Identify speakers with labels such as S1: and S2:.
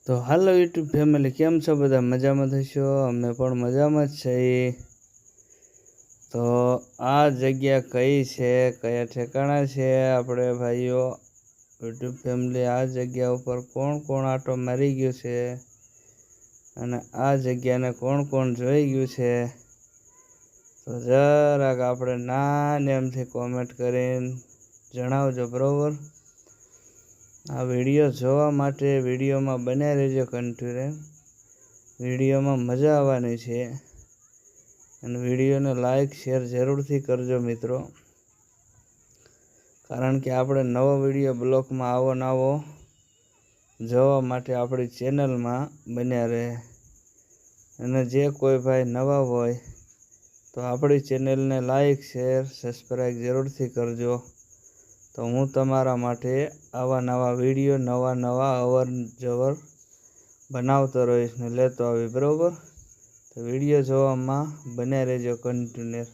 S1: તો હાલો YouTube family, કેમ છો બધા? મજામાં થશો? અમે પણ મજામાં જ છીએ. તો આ જગ્યા કઈ છે, કયા ઠેકાણા છે આપણે ભાઈઓ યુટ્યુબ ફેમિલી? આ જગ્યા ઉપર કોણ કોણ આટો મારી ગયું છે અને આ જગ્યાને કોણ કોણ જોઈ ગયું છે? તો જરાક આપણે નાની એમથી કોમેન્ટ કરીને જણાવજો, બરાબર? આ વિડીયો જોવા માટે વિડીયોમાં બન્યા રહેજો કન્ટિન્યુ. વિડીયોમાં મજા આવવાની છે અને વિડીયોને લાઈક શેર જરૂરથી કરજો મિત્રો, કારણ કે આપણે નવો વિડીયો બ્લોગમાં આવો જોવા માટે આપણી ચેનલમાં બન્યા રહે. અને જે કોઈ ભાઈ નવા હોય તો આપણી ચેનલને લાઈક શેર સબસ્ક્રાઈબ જરૂરથી કરજો. તો હું તમારા માટે આવા નવા વિડીયો નવા અવરજવર બનાવતો રહીશ ને લેતો આવી, બરાબર? તો વિડીયો જોવામાં બન્યા રહેજો કન્ટિન્યુ.